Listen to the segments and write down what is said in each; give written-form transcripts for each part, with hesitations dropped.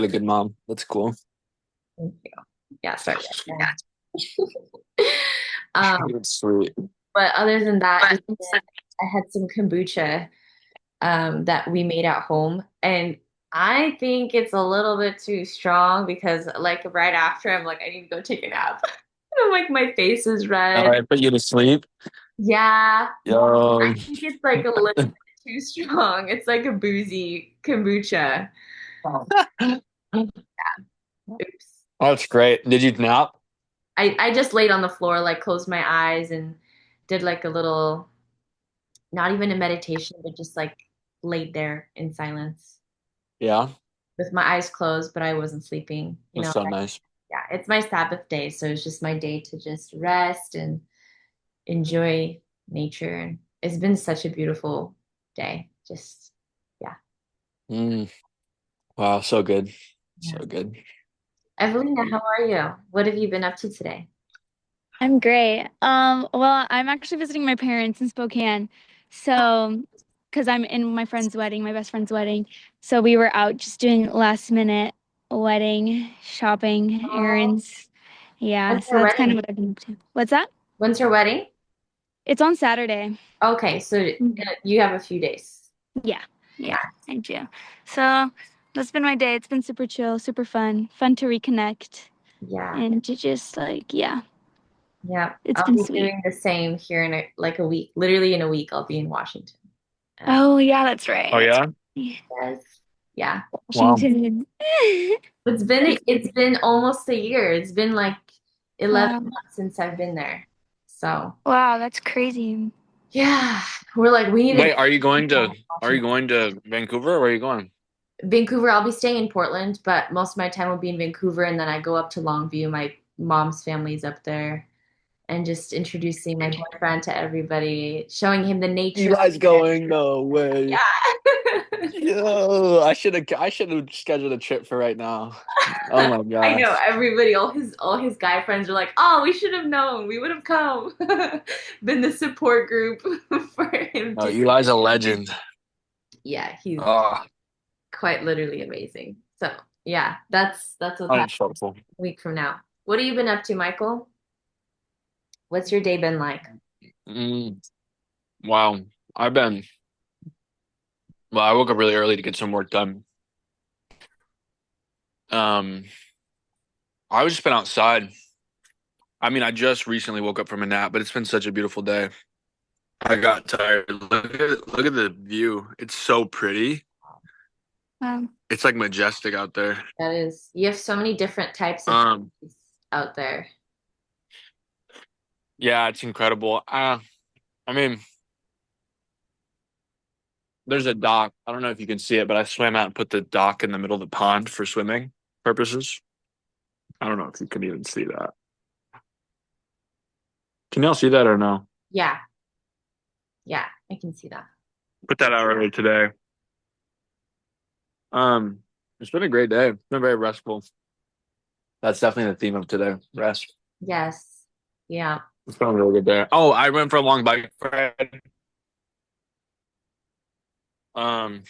a good mom. That's cool. Thank you. Yeah, sorry. Um, It's sweet. but other than that, yesterday I had some kombucha that we made at home, and I think it's a little bit too strong because like right after I'm like I need to go take a nap. I'm like my face is All red. right, put you to sleep. Yeah, I Yo. think it's like a little bit too strong. It's like a boozy kombucha. Oops. Oh, that's great. Did you nap? I just laid on the floor, like closed my eyes and did like a little, not even a meditation, but just like laid there in silence Yeah, with my eyes closed, but I wasn't sleeping. that's so nice. Yeah, it's my Sabbath day, so it's just my day to just rest and enjoy nature. And it's been such a beautiful day. Just, yeah. Mm, wow, so good. So Yeah. good. Evelina, how are you? What have you been up to today? I'm great. Well, I'm actually visiting my parents in Spokane. So, because I'm in my friend's wedding, my best friend's wedding. So we were out just doing last minute wedding shopping Oh, errands. Yeah, when's so her that's kind wedding? of what I've been up to. What's that? When's her wedding? It's on Saturday. Okay, so Mhm. you have a few days. Yeah, yeah, I do. So that's been my day. It's been super chill, super fun, fun to reconnect Yeah. and to just like, yeah, Yeah, it's I'll been be sweet. doing the same here in like a week. Literally in a week, I'll be in Washington. Uh, Oh, yeah, that's right. Oh That's yeah? yes. Yeah. Wow. Washington. It's been almost a year. It's been like 11 Wow. months since I've been there. So Wow, that's crazy. yeah, we're like we need to Wait, are you Washington. going to Vancouver or where are you going? Vancouver. I'll be staying in Portland, but most of my time will be in Vancouver, and then I go up to Longview. My mom's family's up there, and just introducing my boyfriend to everybody, showing him the You nature up guys there. going? No way. Yeah. Yo, I should have scheduled a trip for right now. Oh my I know gosh. everybody, all his guy friends are like, "Oh, we should have known. We would have come." Been the support group for him Oh, to. Eli's a legend. Yeah, he's Oh, quite literally amazing. So yeah, that's what's happening unacceptable. a week from now. What have you been up to, Michael? What's your day been like? Mm, wow. I've been, well, I woke up really early to get some work done. Um, I was just been outside. I mean, I just recently woke up from a nap, but it's been such a beautiful day. I got tired. Look at the view. It's so pretty. Wow. It's like majestic out there. That is, you have so many different types of Um, trees out there. yeah, it's incredible. I mean, there's a dock. I don't know if you can see it, but I swam out and put the dock in the middle of the pond for swimming purposes. I don't know if you can even see that. Can y'all see that or no? Yeah, yeah, I can see that. Put that out earlier today. Um, it's been a great day. It's been very restful. That's definitely the theme of today. Rest. Yes, yeah. It's been a really good day. Oh, I went for a long bike ride. Um,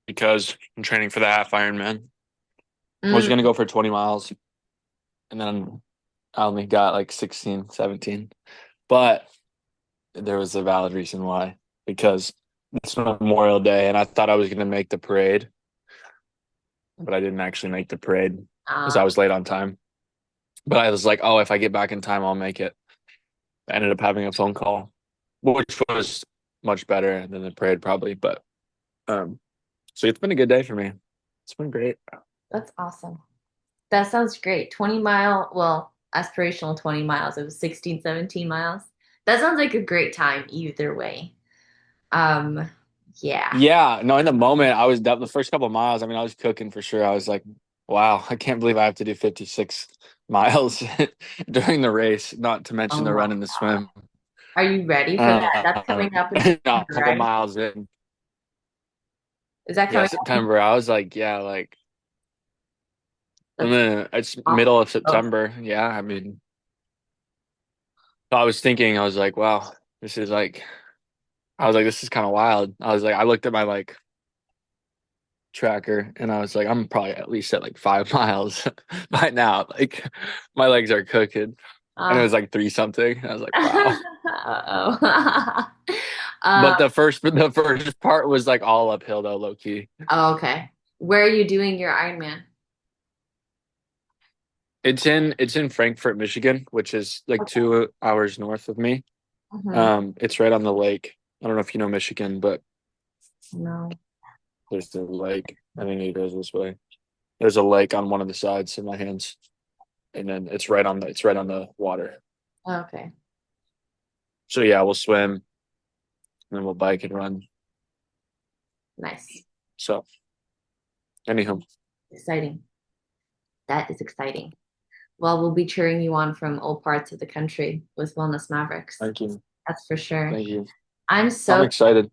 because I'm training for the half Ironman. I was Mm, gonna go for 20 miles, and then I only got like 16, 17. But there was a valid reason why. Because it's Memorial Day, and I thought I was gonna make the parade, but I didn't actually make the parade because uh, I was late on time. But I was like, oh, if I get back in time, I'll make it. I ended up having a phone call, which was much better than the parade probably. But um, so it's been a good day for me. It's been great. that's awesome. That sounds great. 20 mile, well, aspirational 20 miles. It was 16, 17 miles. That sounds like a great time either way. Um, yeah. Yeah, no, in the moment, I was the first couple of miles. I mean, I was cooking for sure. I was like, wow, I can't believe I have to do 56 miles during the race, not to mention Oh the my. run and the swim. Are you ready for that? Uh, That's coming up in no, a September, couple right? miles in. Is that Yeah, coming up? September. I was like, yeah, like, and That's then it's awesome. middle of Oh, September. Yeah, I mean, I was thinking, I was like, wow, this is like, I was like, this is kind of wild. I was like, I looked at my like tracker, and I was like, I'm probably at least at like 5 miles by now. Like my legs are cooking, and it Uh, was like three something. I was like, wow. uh-oh. But the first part was like all uphill though, low key. Oh, okay. Where are you doing your Ironman? It's in Frankfort, Michigan, which is like Okay. 2 hours north of me. Hmm. It's right on the lake. I don't know if you know Michigan, but No. there's the lake. I think it goes this way. There's a lake on one of the sides of my hands, and then it's right on the water. Okay. So yeah, we'll swim, and then we'll bike and run. Nice. So anyhow, Exciting. That is exciting. Well, we'll be cheering you on from all parts of the country with Wellness Mavericks. thank you, That's for sure. thank you. I'm I'm so excited.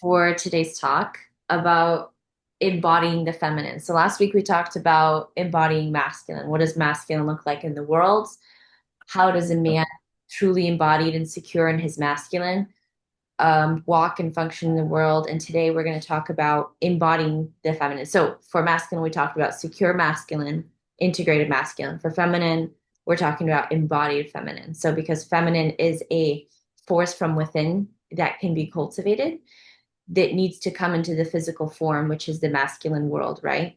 for today's talk about embodying the feminine. So last week we talked about embodying masculine. What does masculine look like in the world? How does a man truly embodied and secure in his masculine walk and function in the world? And today we're going to talk about embodying the feminine. So for masculine, we talked about secure masculine, integrated masculine. For feminine, we're talking about embodied feminine. So because feminine is a force from within that can be cultivated, that needs to come into the physical form, which is the masculine world, right?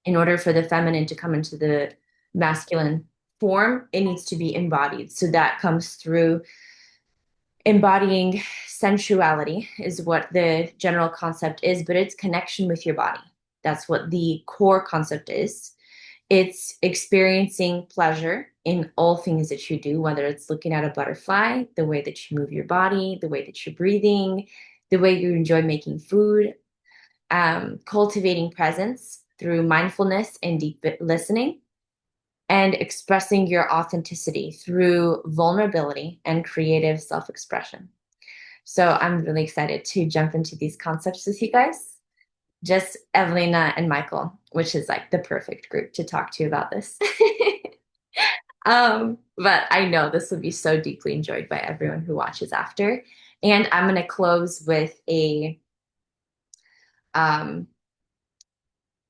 In order for the feminine to come into the masculine form, it needs to be embodied. So that comes through embodying sensuality, is what the general concept is, but it's connection with your body. That's what the core concept is. It's experiencing pleasure in all things that you do, whether it's looking at a butterfly, the way that you move your body, the way that you're breathing, the way you enjoy making food, cultivating presence through mindfulness and deep listening, and expressing your authenticity through vulnerability and creative self expression. So I'm really excited to jump into these concepts with you guys. Just Evelina and Michael, which is like the perfect group to talk to about this. But I know this will be so deeply enjoyed by everyone who watches after. And I'm going to close with um,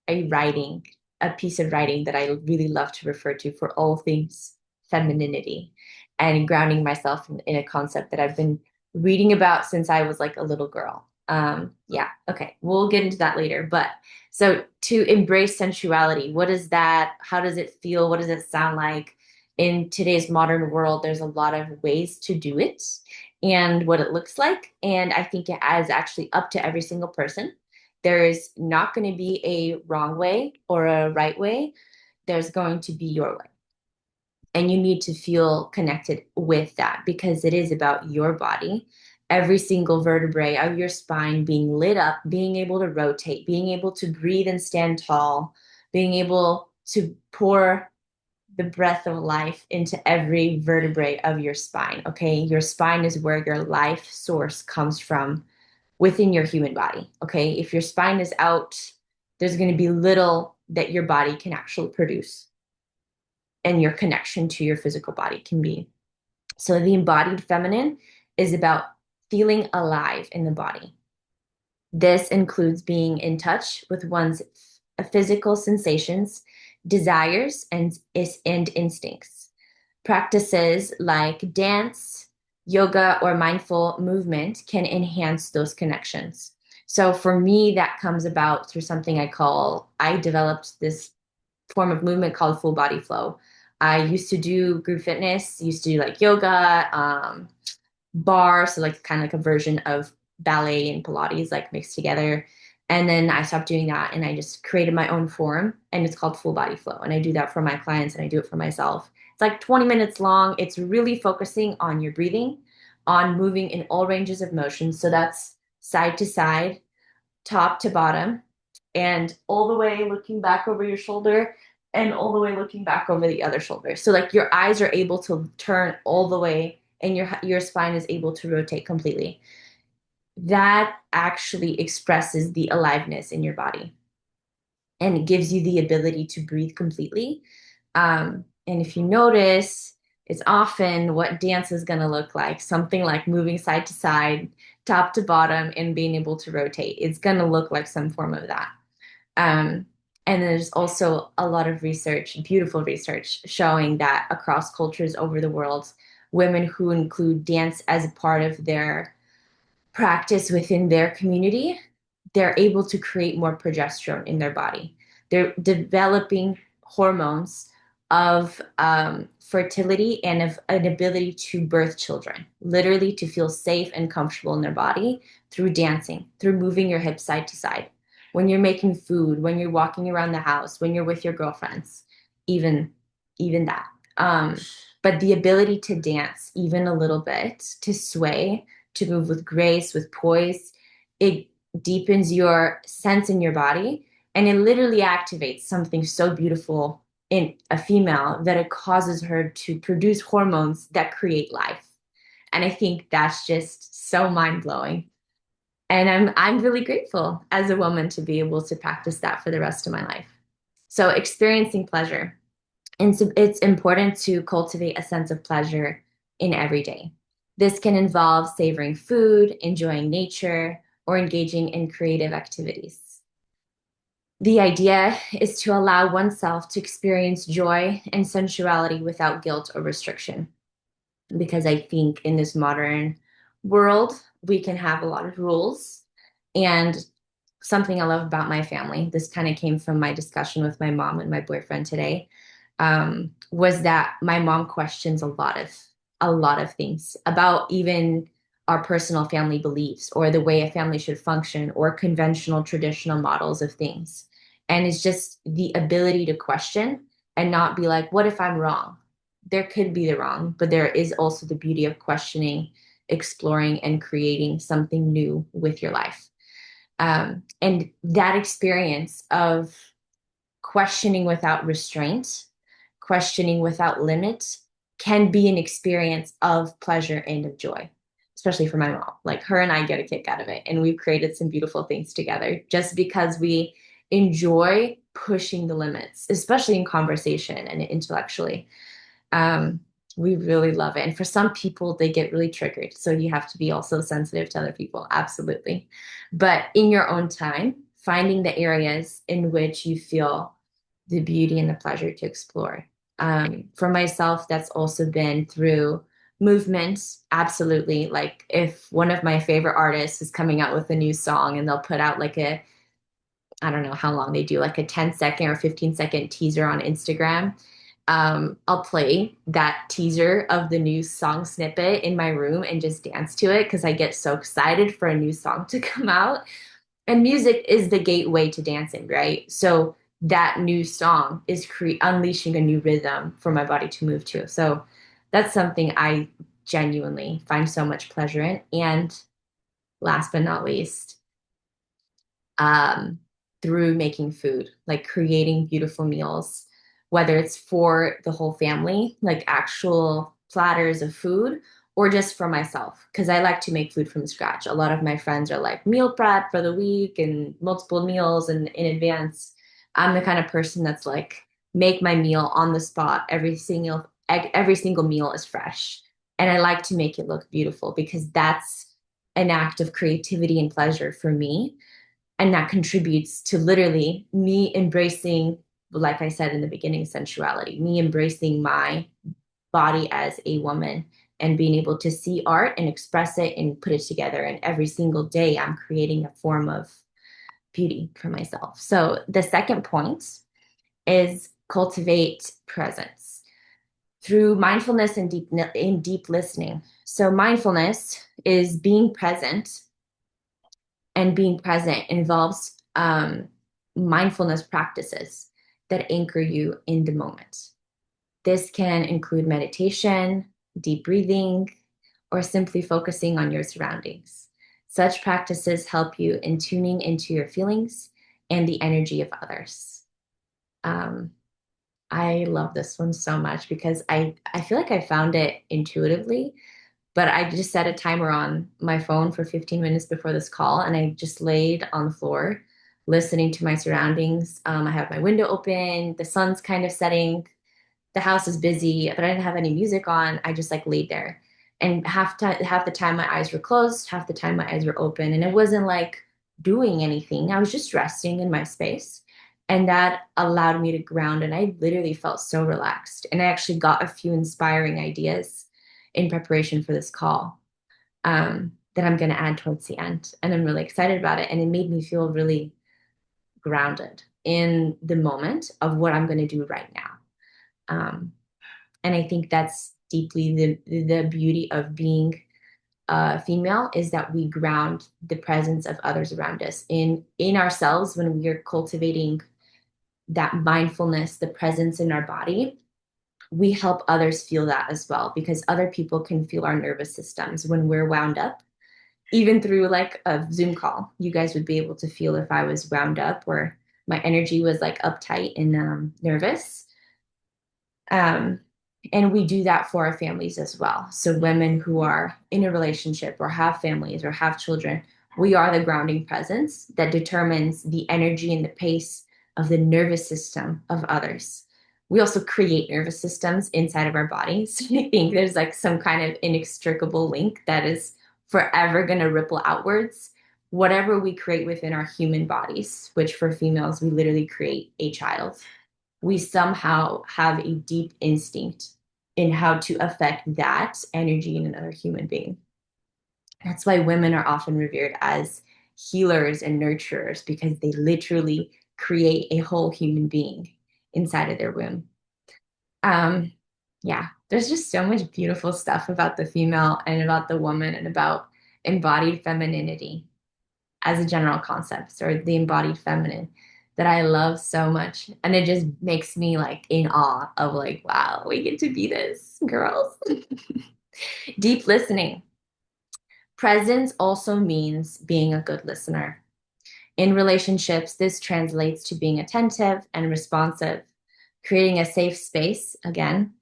a piece of writing that I really love to refer to for all things femininity and grounding myself in a concept that I've been reading about since I was like a little girl. Yeah, okay, we'll get into that later. But so to embrace sensuality, what is that? How does it feel? What does it sound like? In today's modern world, there's a lot of ways to do it and what it looks like. And I think it is actually up to every single person. There is not going to be a wrong way or a right way. There's going to be your way. And you need to feel connected with that because it is about your body. Every single vertebrae of your spine being lit up, being able to rotate, being able to breathe and stand tall, being able to pour the breath of life into every vertebrae of your spine. Okay. Your spine is where your life source comes from within your human body. Okay. If your spine is out, there's going to be little that your body can actually produce and your connection to your physical body can be. So the embodied feminine is about feeling alive in the body. This includes being in touch with one's physical sensations, desires, and instincts. Practices like dance, yoga, or mindful movement can enhance those connections. So for me, that comes about through something I developed this form of movement called full body flow. I used to do group fitness, used to do like yoga, bar, so like kind of like a version of ballet and Pilates, like mixed together. And then I stopped doing that and I just created my own form and it's called full body flow. And I do that for my clients and I do it for myself. It's like 20 minutes long. It's really focusing on your breathing, on moving in all ranges of motion. So that's side to side, top to bottom, and all the way looking back over your shoulder and all the way looking back over the other shoulder. So like your eyes are able to turn all the way and your spine is able to rotate completely. That actually expresses the aliveness in your body and it gives you the ability to breathe completely. And if you notice, it's often what dance is going to look like, something like moving side to side, top to bottom, and being able to rotate. It's going to look like some form of that. Um, and there's also a lot of research, beautiful research, showing that across cultures over the world, women who include dance as a part of their practice within their community, they're able to create more progesterone in their body. They're developing hormones of fertility and of an ability to birth children, literally to feel safe and comfortable in their body through dancing, through moving your hips side to side. When you're making food, when you're walking around the house, when you're with your girlfriends, even even that. Um, but the ability to dance even a little bit, to sway, to move with grace, with poise. It deepens your sense in your body, and it literally activates something so beautiful in a female that it causes her to produce hormones that create life. And I think that's just so mind-blowing. And I'm really grateful as a woman to be able to practice that for the rest of my life. So experiencing pleasure. And so it's important to cultivate a sense of pleasure in every day. This can involve savoring food, enjoying nature, or engaging in creative activities. The idea is to allow oneself to experience joy and sensuality without guilt or restriction. Because I think in this modern world, we can have a lot of rules. And something I love about my family, this kind of came from my discussion with my mom and my boyfriend today, was that my mom questions a lot of things about even our personal family beliefs or the way a family should function or conventional traditional models of things. And it's just the ability to question and not be like, what if I'm wrong? There could be the wrong, but there is also the beauty of questioning, exploring, and creating something new with your life. And that experience of questioning without restraint, questioning without limit, can be an experience of pleasure and of joy, especially for my mom. Like her and I get a kick out of it. And we've created some beautiful things together just because we enjoy pushing the limits, especially in conversation and intellectually. Um, we really love it. And for some people, they get really triggered. So you have to be also sensitive to other people. Absolutely. But in your own time, finding the areas in which you feel the beauty and the pleasure to explore. For myself, that's also been through movement. Absolutely. Like if one of my favorite artists is coming out with a new song and they'll put out like I don't know how long they do, like a 10-second or 15-second teaser on Instagram. I'll play that teaser of the new song snippet in my room and just dance to it because I get so excited for a new song to come out. And music is the gateway to dancing, right? So that new song is unleashing a new rhythm for my body to move to. So that's something I genuinely find so much pleasure in. And last but not least, um, through making food, like creating beautiful meals, whether it's for the whole family, like actual platters of food, or just for myself, because I like to make food from scratch. A lot of my friends are like meal prep for the week and multiple meals and in advance. I'm the kind of person that's like, make my meal on the spot. Every single meal is fresh. And I like to make it look beautiful because that's an act of creativity and pleasure for me, and that contributes to literally me embracing, like I said in the beginning, sensuality, me embracing my body as a woman and being able to see art and express it and put it together. And every single day, I'm creating a form of beauty for myself. So the second point is cultivate presence through mindfulness and deep listening. So mindfulness is being present, and being present involves mindfulness practices that anchor you in the moment. This can include meditation, deep breathing, or simply focusing on your surroundings. Such practices help you in tuning into your feelings and the energy of others. Um, I love this one so much because I feel like I found it intuitively, but I just set a timer on my phone for 15 minutes before this call, and I just laid on the floor listening to my surroundings. I have my window open, the sun's kind of setting, the house is busy, but I didn't have any music on. I just like laid there. And half the time my eyes were closed, half the time my eyes were open. And it wasn't like doing anything. I was just resting in my space. And that allowed me to ground. And I literally felt so relaxed. And I actually got a few inspiring ideas in preparation for this call that I'm going to add towards the end. And I'm really excited about it. And it made me feel really grounded in the moment of what I'm going to do right now. Um, and I think that's deeply the beauty of being female is that we ground the presence of others around us in ourselves when we are cultivating that mindfulness, the presence in our body. We help others feel that as well because other people can feel our nervous systems when we're wound up. Even through like a Zoom call, you guys would be able to feel if I was wound up or my energy was like uptight and nervous. Um, and we do that for our families as well. So women who are in a relationship or have families or have children, we are the grounding presence that determines the energy and the pace of the nervous system of others. We also create nervous systems inside of our bodies. I think there's like some kind of inextricable link that is forever going to ripple outwards. Whatever we create within our human bodies, which for females, we literally create a child, we somehow have a deep instinct in how to affect that energy in another human being. That's why women are often revered as healers and nurturers because they literally create a whole human being inside of their womb. Um, yeah, there's just so much beautiful stuff about the female and about the woman and about embodied femininity as a general concept or the embodied feminine that I love so much. And it just makes me like in awe of like, wow, we get to be this, girls. Deep listening. Presence also means being a good listener. In relationships, this translates to being attentive and responsive, creating a safe space, again,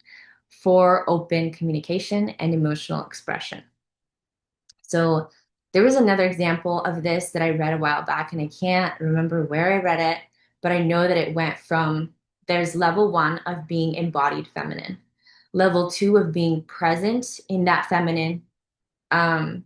for open communication and emotional expression. So there was another example of this that I read a while back, and I can't remember where I read it, but I know that it went from there's level one of being embodied feminine, level two of being present um,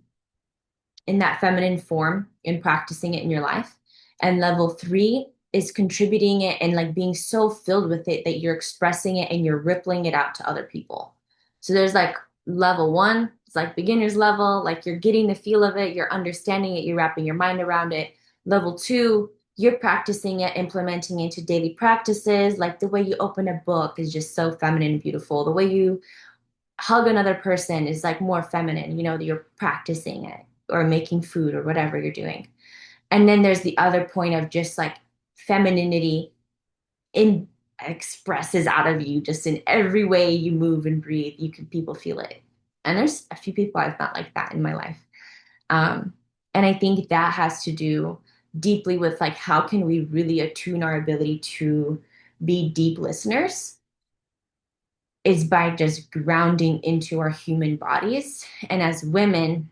in that feminine form and practicing it in your life. And level three is contributing it and like being so filled with it that you're expressing it and you're rippling it out to other people. So there's like level one, it's like beginner's level, like you're getting the feel of it, you're understanding it, you're wrapping your mind around it. Level two, you're practicing it, implementing into daily practices, like the way you open a book is just so feminine and beautiful. The way you hug another person is like more feminine, you know, you're practicing it or making food or whatever you're doing. And then there's the other point of just like femininity in expresses out of you just in every way you move and breathe. You can people feel it. And there's a few people I've met like that in my life. Um, and I think that has to do deeply with like how can we really attune our ability to be deep listeners is by just grounding into our human bodies. And as women,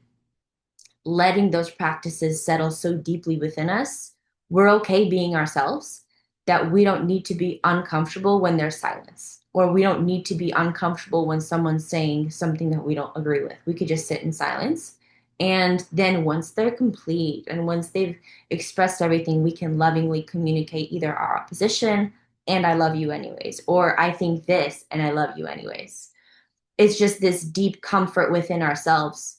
letting those practices settle so deeply within us, we're okay being ourselves, that we don't need to be uncomfortable when there's silence, or we don't need to be uncomfortable when someone's saying something that we don't agree with. We could just sit in silence. And then once they're complete and once they've expressed everything, we can lovingly communicate either our opposition and I love you anyways, or I think this and I love you anyways. It's just this deep comfort within ourselves.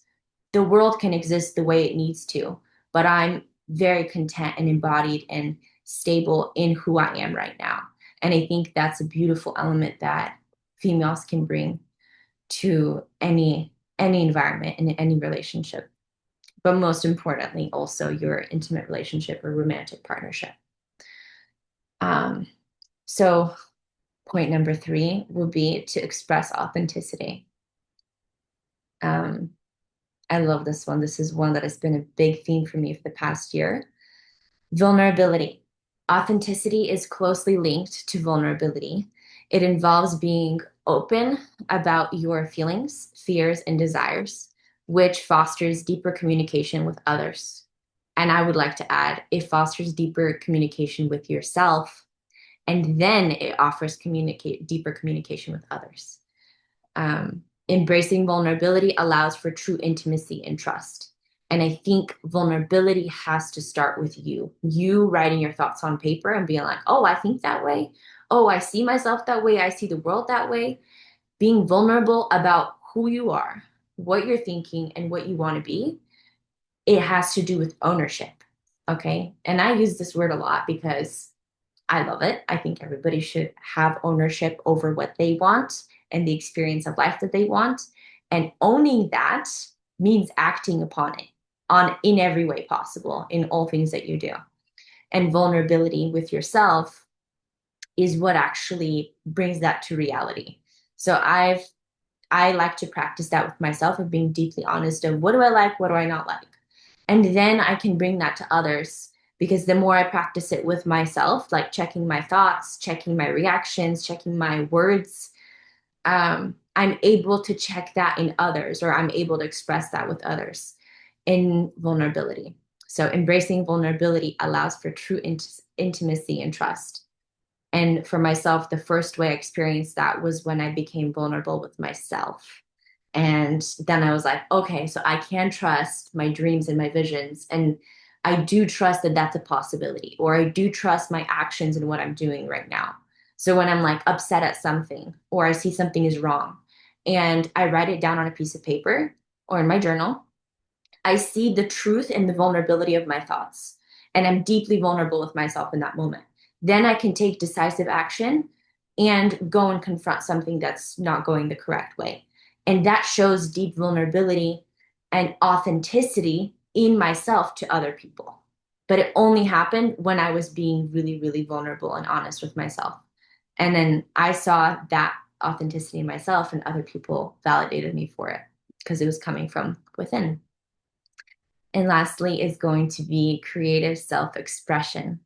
The world can exist the way it needs to, but I'm very content and embodied and stable in who I am right now. And I think that's a beautiful element that females can bring to any environment and any relationship. But most importantly, also your intimate relationship or romantic partnership. Um, so point number three will be to express authenticity. Um, I love this one. This is one that has been a big theme for me for the past year. Vulnerability. Authenticity is closely linked to vulnerability. It involves being open about your feelings, fears, and desires, which fosters deeper communication with others. And I would like to add, it fosters deeper communication with yourself, and then it offers deeper communication with others. Embracing vulnerability allows for true intimacy and trust. And I think vulnerability has to start with you writing your thoughts on paper and being like, oh, I think that way. Oh, I see myself that way. I see the world that way. Being vulnerable about who you are, what you're thinking, and what you want to be, it has to do with ownership. Okay. And I use this word a lot because I love it. I think everybody should have ownership over what they want and the experience of life that they want. And owning that means acting upon it on in every way possible in all things that you do. And vulnerability with yourself is what actually brings that to reality. So I like to practice that with myself of being deeply honest of what do I like, what do I not like? And then I can bring that to others because the more I practice it with myself, like checking my thoughts, checking my reactions, checking my words, I'm able to check that in others, or I'm able to express that with others in vulnerability. So embracing vulnerability allows for true intimacy and trust. And for myself, the first way I experienced that was when I became vulnerable with myself. And then I was like, okay, so I can trust my dreams and my visions. And I do trust that that's a possibility, or I do trust my actions and what I'm doing right now. So when I'm like upset at something, or I see something is wrong, and I write it down on a piece of paper or in my journal, I see the truth and the vulnerability of my thoughts. And I'm deeply vulnerable with myself in that moment. Then I can take decisive action and go and confront something that's not going the correct way. And that shows deep vulnerability and authenticity in myself to other people. But it only happened when I was being really, really vulnerable and honest with myself. And then I saw that authenticity in myself, and other people validated me for it because it was coming from within. And lastly is going to be creative self-expression.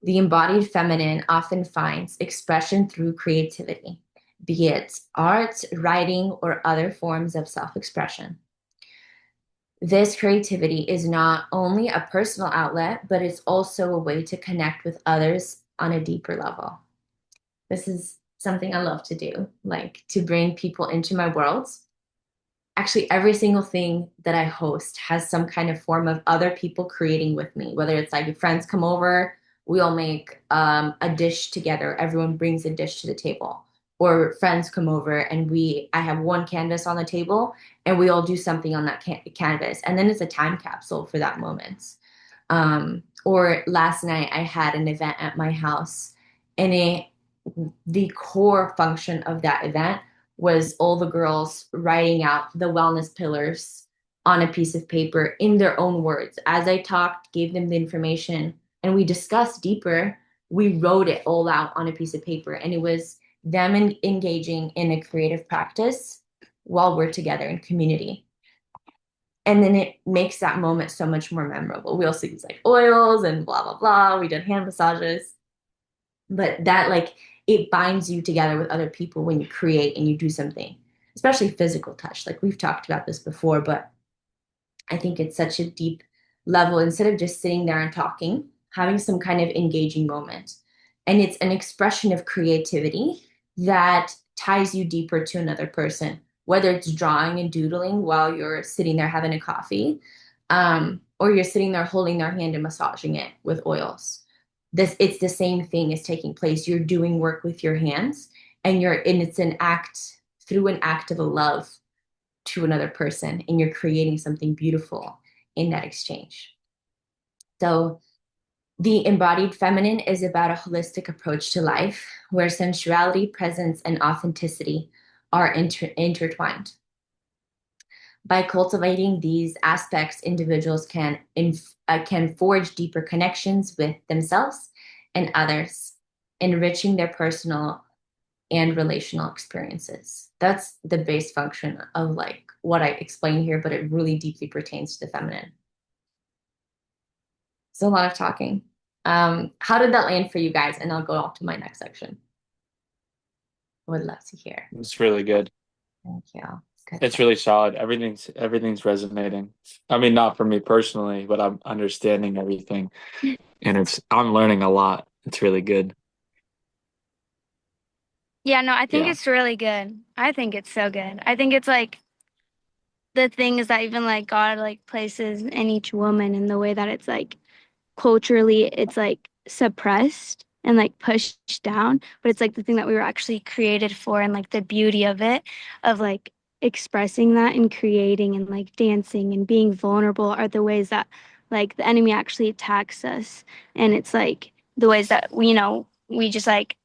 The embodied feminine often finds expression through creativity, be it art, writing, or other forms of self-expression. This creativity is not only a personal outlet, but it's also a way to connect with others on a deeper level. This is something I love to do, like to bring people into my world. Actually, every single thing that I host has some kind of form of other people creating with me, whether it's like if friends come over, we all make a dish together. Everyone brings a dish to the table. Or friends come over and I have one canvas on the table and we all do something on that canvas. And then it's a time capsule for that moment. Or last night I had an event at my house, and the core function of that event was all the girls writing out the wellness pillars on a piece of paper in their own words. As I talked, gave them the information, and we discussed deeper, we wrote it all out on a piece of paper. And it was them engaging in a creative practice while we're together in community. And then it makes that moment so much more memorable. We also use like oils and blah, blah, blah. We did hand massages. But that like it binds you together with other people when you create and you do something, especially physical touch. Like we've talked about this before, but I think it's such a deep level instead of just sitting there and talking, having some kind of engaging moment. And it's an expression of creativity that ties you deeper to another person, whether it's drawing and doodling while you're sitting there having a coffee, or you're sitting there holding their hand and massaging it with oils. It's the same thing is taking place. You're doing work with your hands, and it's an act through an act of a love to another person, and you're creating something beautiful in that exchange. So the embodied feminine is about a holistic approach to life where sensuality, presence, and authenticity are intertwined. By cultivating these aspects, individuals can forge deeper connections with themselves and others, enriching their personal and relational experiences. That's the base function of like what I explained here, but it really deeply pertains to the feminine. So a lot of talking. How did that land for you guys? And I'll go off to my next section. I would love to hear. It's really good. Thank you. Good. It's really solid. Everything's resonating. I mean, not for me personally, but I'm understanding everything, and I'm learning a lot. It's really good. Yeah, no, I think Yeah. it's really good. I think it's so good. I think it's like the things that even like God like places in each woman and the way that it's like culturally it's like suppressed and like pushed down, but it's like the thing that we were actually created for and like the beauty of it, of like expressing that and creating and like dancing and being vulnerable are the ways that like the enemy actually attacks us. And it's like the ways that we, we just like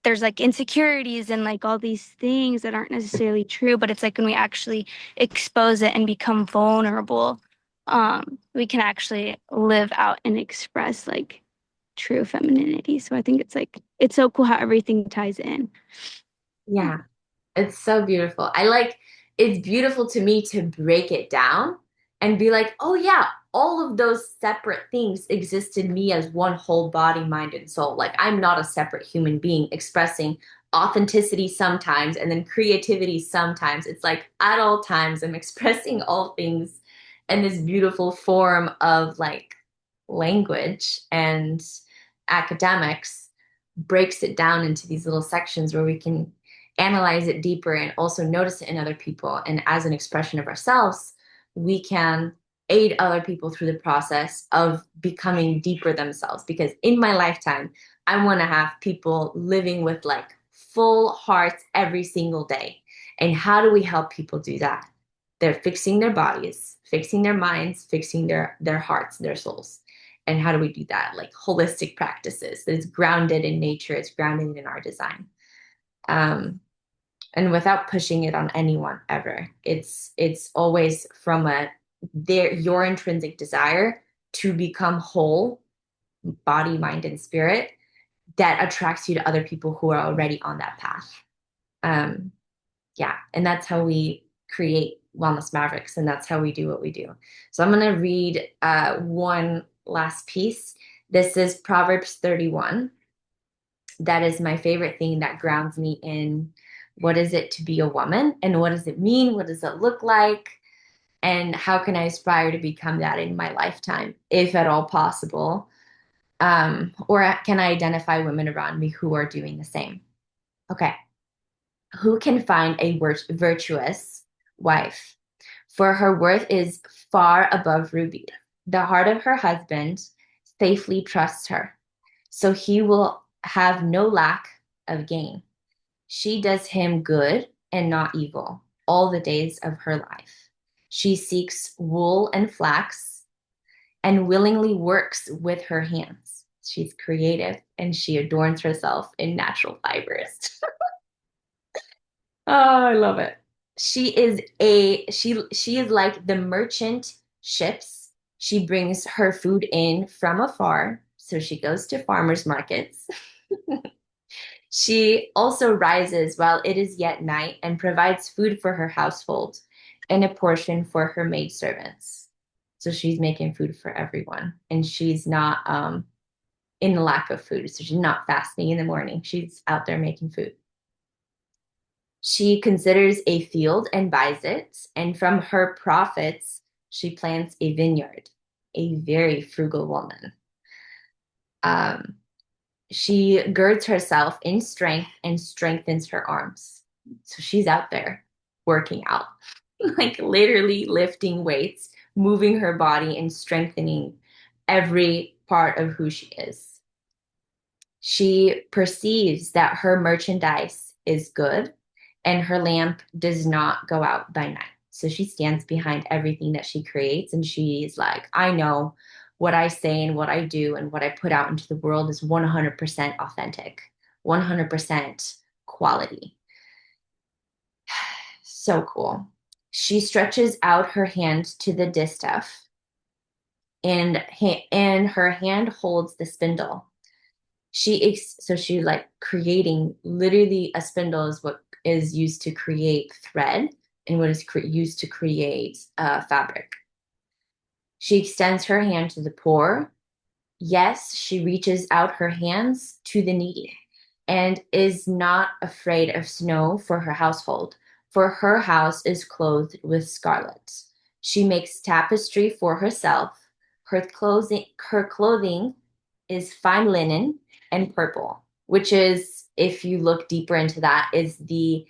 there's like insecurities and like all these things that aren't necessarily true, but it's like when we actually expose it and become vulnerable, we can actually live out and express like true femininity. So I think it's like it's so cool how everything ties in. Yeah. It's so beautiful. It's beautiful to me to break it down and be like, oh yeah, all of those separate things exist in me as one whole body, mind, and soul. Like I'm not a separate human being expressing authenticity sometimes and then creativity sometimes. It's like at all times I'm expressing all things in this beautiful form of like language, and academics breaks it down into these little sections where we can analyze it deeper and also notice it in other people. And as an expression of ourselves, we can aid other people through the process of becoming deeper themselves. Because in my lifetime, I want to have people living with like full hearts every single day. And how do we help people do that? They're fixing their bodies, fixing their minds, fixing their hearts, their souls. And how do we do that? Like holistic practices that is grounded in nature, it's grounded in our design. Um, and without pushing it on anyone ever. It's always from a their your intrinsic desire to become whole, body, mind, and spirit that attracts you to other people who are already on that path. Um, yeah, and that's how we create Wellness Mavericks, and that's how we do what we do. So I'm gonna read one last piece. This is Proverbs 31. That is my favorite thing that grounds me in what is it to be a woman and what does it mean? What does it look like? And how can I aspire to become that in my lifetime, if at all possible? Or can I identify women around me who are doing the same? Okay. Who can find a virtuous wife? For her worth is far above ruby. The heart of her husband safely trusts her, so he will have no lack of gain. She does him good and not evil all the days of her life. She seeks wool and flax and willingly works with her hands. She's creative and she adorns herself in natural fibers. Oh, I love it. She is like the merchant ships. She brings her food in from afar, so she goes to farmers markets. She also rises while it is yet night and provides food for her household and a portion for her maidservants. So she's making food for everyone, and she's not in lack of food. So she's not fasting in the morning. She's out there making food. She considers a field and buys it, and from her profits, she plants a vineyard. A very frugal woman. Um, She girds herself in strength and strengthens her arms. So she's out there working out, like literally lifting weights, moving her body, and strengthening every part of who she is. She perceives that her merchandise is good and her lamp does not go out by night. So she stands behind everything that she creates and she's like, I know what I say and what I do and what I put out into the world is 100% authentic, 100% quality. So cool. She stretches out her hand to the distaff and her hand holds the spindle. So she like creating literally a spindle is what is used to create thread and what is used to create fabric. She extends her hand to the poor. Yes, she reaches out her hands to the needy and is not afraid of snow for her household, for her house is clothed with scarlet. She makes tapestry for herself. Her clothing is fine linen and purple, which is, if you look deeper into that, is the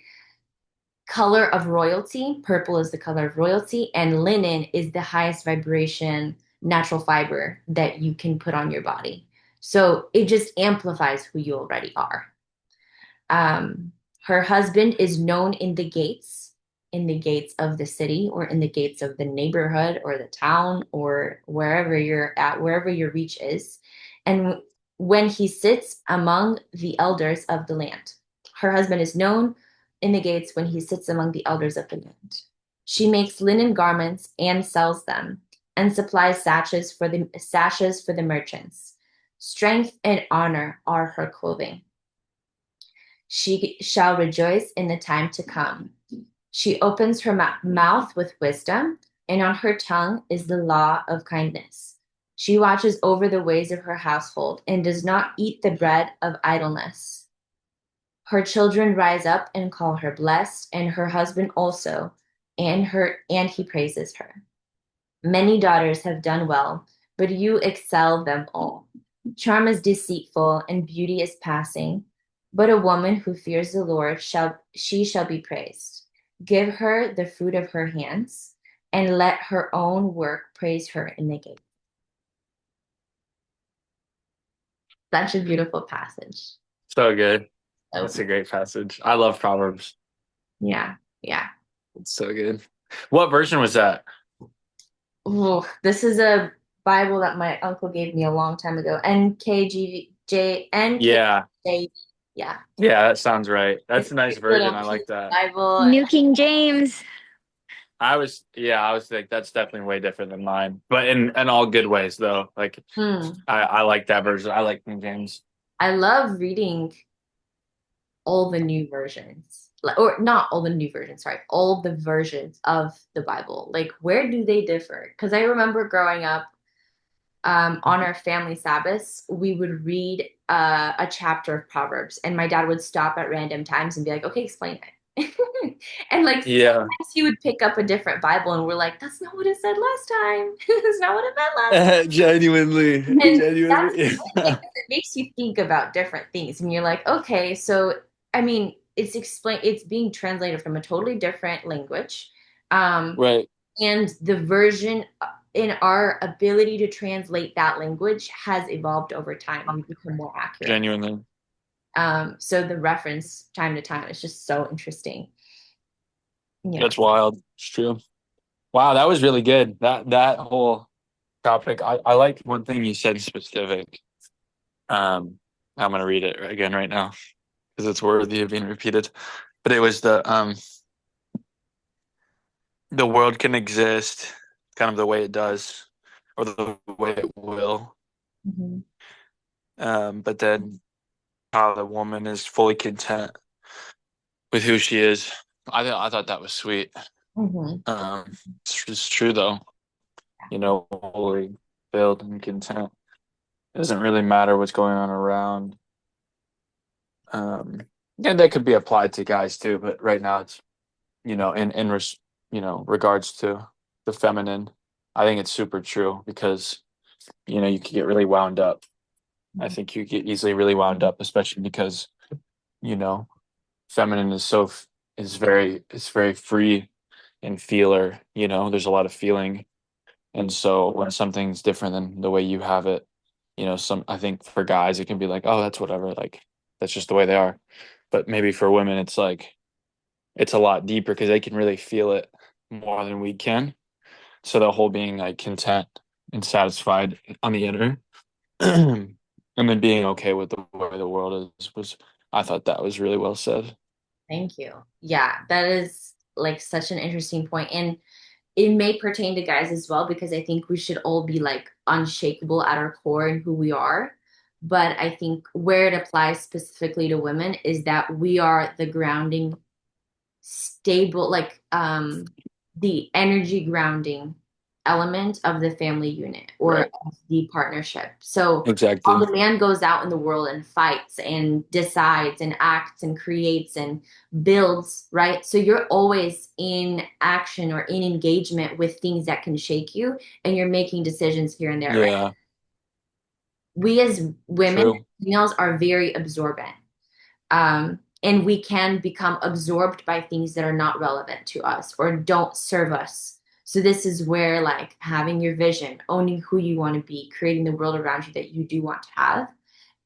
color of royalty. Purple is the color of royalty, and linen is the highest vibration natural fiber that you can put on your body. So it just amplifies who you already are. Um, Her husband is known in the gates of the city or in the gates of the neighborhood or the town or wherever you're at, wherever your reach is. And when he sits among the elders of the land, her husband is known in the gates when he sits among the elders of the land. She makes linen garments and sells them and supplies sashes for the merchants. Strength and honor are her clothing. She shall rejoice in the time to come. She opens her mouth with wisdom, and on her tongue is the law of kindness. She watches over the ways of her household and does not eat the bread of idleness. Her children rise up and call her blessed, and her husband also, and he praises her. Many daughters have done well, but you excel them all. Charm is deceitful and beauty is passing, but a woman who fears the Lord shall be praised. Give her the fruit of her hands, and let her own work praise her in the gate. Such a beautiful passage. So good. So That's a good. great passage. I love Proverbs. Yeah, yeah. It's so good. What version was that? Ooh, this is a Bible that my uncle gave me a long time ago. Yeah. NKJ. Yeah. Yeah, that sounds right. It's That's a a nice cute little version. I pink like that. Bible. New King James. I was like, that's definitely way different than mine, but in all good ways though. Like, Hmm. I like that version. I like King James. I love reading all the new versions. Or not all the new versions, sorry, all the versions of the Bible. Like, where do they differ? Because I remember growing up, on our family Sabbaths, we would read a chapter of Proverbs, and my dad would stop at random times and be like, "Okay, explain it." And like Yeah. sometimes he would pick up a different Bible, and we're like, "That's not what it said last time. That's not what it meant last time." Genuinely, And that's genuinely. cool because it makes you think about different things, and you're like, "Okay, so I mean, it's being translated from a totally different language." Um, Right. and the version in our ability to translate that language has evolved over time. We become more accurate. Genuinely. So the reference time to time is just so interesting. Yeah. That's wild. It's true. Wow, that was really good. That whole topic. I like one thing you said specific. I'm gonna read it again right now because it's worthy of being repeated. But it was the world can exist kind of the way it does or the way it will. Mhm. But then how the woman is fully content with who she is. I thought that was sweet. Mhm. It's true though. You know, fully filled and content. It doesn't really matter what's going on around. Um, yeah, that could be applied to guys too, but right now it's regards to the feminine. I think it's super true because you can get really wound up. I think you get easily really wound up, especially because you know feminine is very free and feeler. There's a lot of feeling, and so when something's different than the way you have it, I think for guys it can be like, oh, that's whatever, like that's just the way they are. But maybe for women, it's like it's a lot deeper because they can really feel it more than we can. So the whole being like content and satisfied on the inner, and then being okay with the way the world is was I thought that was really well said. Thank you. Yeah, that is like such an interesting point. And it may pertain to guys as well because I think we should all be like unshakable at our core and who we are. But I think where it applies specifically to women is that we are the grounding, stable, like the energy grounding element of the family unit or Right. of the partnership. So while Exactly. the man goes out in the world and fights and decides and acts and creates and builds, right? So you're always in action or in engagement with things that can shake you, and you're making decisions here and there, right? Yeah. We as women, True. females, are very absorbent. and we can become absorbed by things that are not relevant to us or don't serve us. So this is where like having your vision, owning who you want to be, creating the world around you that you do want to have,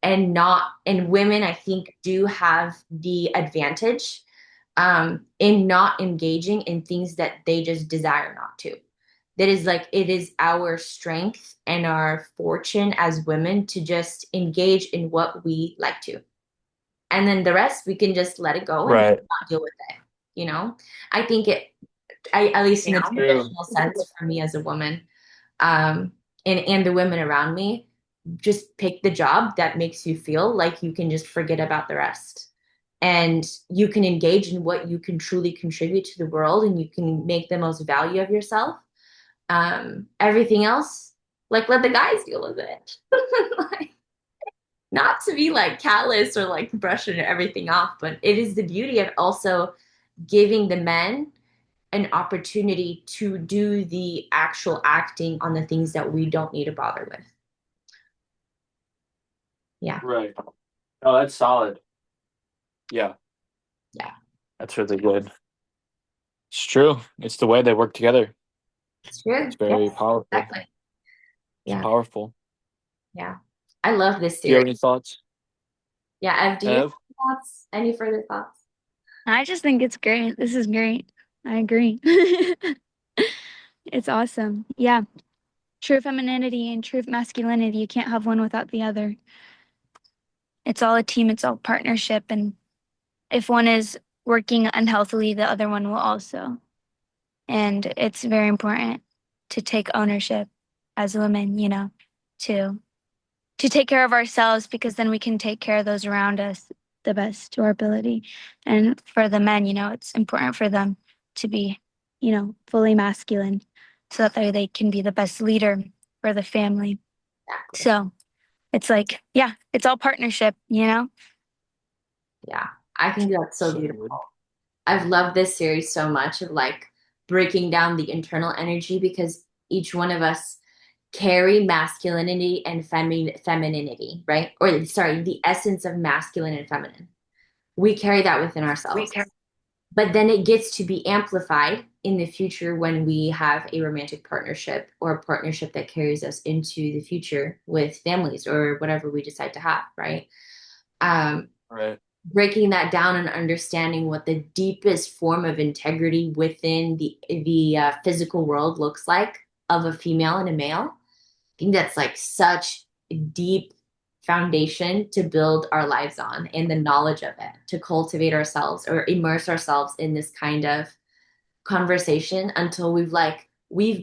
and women I think do have the advantage in not engaging in things that they just desire not to. That is like it is our strength and our fortune as women to just engage in what we like to. And then the rest we can just let it go and Right. not deal with it. You know, I think I at least in the True. traditional sense for me as a woman, um, and the women around me, just pick the job that makes you feel like you can just forget about the rest. And you can engage in what you can truly contribute to the world and you can make the most value of yourself. Everything else, like let the guys deal with it. Like, not to be like callous or like brushing everything off, but it is the beauty of also giving the men an opportunity to do the actual acting on the things that we don't need to bother with. Yeah. Right. Oh, that's solid. Yeah, Yeah. that's really good. It's true. It's the way they work together. It's true. It's very Yes, powerful. exactly. It's Yeah. powerful. Yeah. I love this Do you have series. any thoughts, Yeah. Ev, do you have Ev? thoughts? Any further thoughts? I just think it's great. This is great. I agree. It's awesome. Yeah. True femininity and true masculinity. You can't have one without the other. It's all a team, it's all partnership. And if one is working unhealthily, the other one will also. And it's very important to take ownership as women, to to take care of ourselves because then we can take care of those around us the best to our ability. And for the men, it's important for them to be, fully masculine so that they can be the best leader for the family. Exactly. So it's like, yeah, it's all partnership. Yeah. I think that's so So beautiful. good. I've loved this series so much of like breaking down the internal energy because each one of us carry masculinity and femininity, right? Or sorry, the essence of masculine and feminine. We carry that within ourselves. But then it gets to be amplified in the future when we have a romantic partnership or a partnership that carries us into the future with families or whatever we decide to have, right? Um, Right. Breaking that down and understanding what the deepest form of integrity within the physical world looks like of a female and a male. I think that's like such a deep foundation to build our lives on and the knowledge of it, to cultivate ourselves or immerse ourselves in this kind of conversation until we've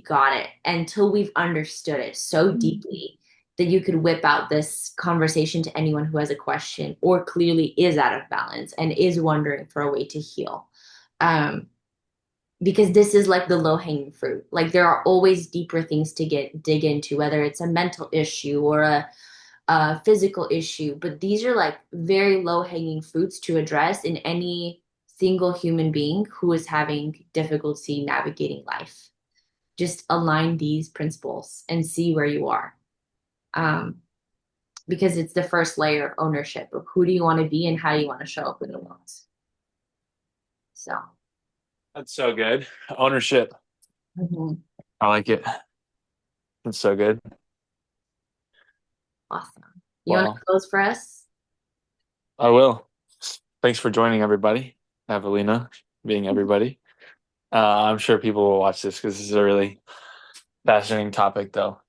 got it, until we've understood it so deeply that you could whip out this conversation to anyone who has a question or clearly is out of balance and is wondering for a way to heal. Um, because this is like the low hanging fruit. Like there are always deeper things to dig into, whether it's a mental issue or a physical issue. But these are like very low hanging fruits to address in any single human being who is having difficulty navigating life. Just align these principles and see where you are. Um, because it's the first layer of ownership of who do you want to be and how do you want to show up in the world. So, That's so good. Ownership. mhm. I like it. It's so good. Awesome. You want Well, to close for us? I will. Thanks for joining, everybody. Evelina being everybody. I'm sure people will watch this because this is a really fascinating topic, though.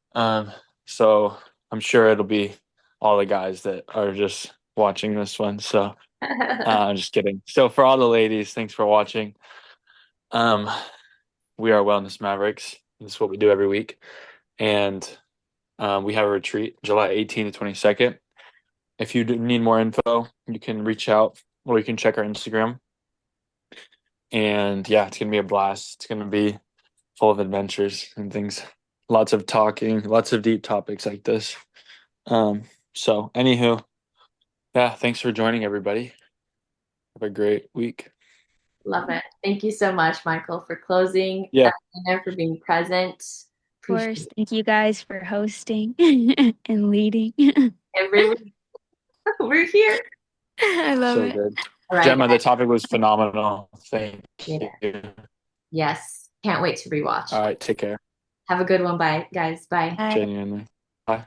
So I'm sure it'll be all the guys that are just watching this one. So I'm just kidding. So for all the ladies, thanks for watching. Um, we are Wellness Mavericks. This is what we do every week, and we have a retreat July 18th to 22nd. If you need more info, you can reach out or you can check our Instagram. And yeah, it's gonna be a blast. It's gonna be full of adventures and things. Lots of talking, lots of deep topics like this. So anywho, yeah, thanks for joining everybody. Have a great week. Love it. Thank you so much, Michael, for closing, Yeah, and for being present. Of Appreciate course, thank you guys for hosting and leading. every week. We're here. I love so it. good. All right, Gemma, the guys. topic was phenomenal. Thank Appreciate it. you. Yes. Can't wait to rewatch. All right, take care. Have a good one. Bye, guys. Bye. Bye. Genuinely. Bye.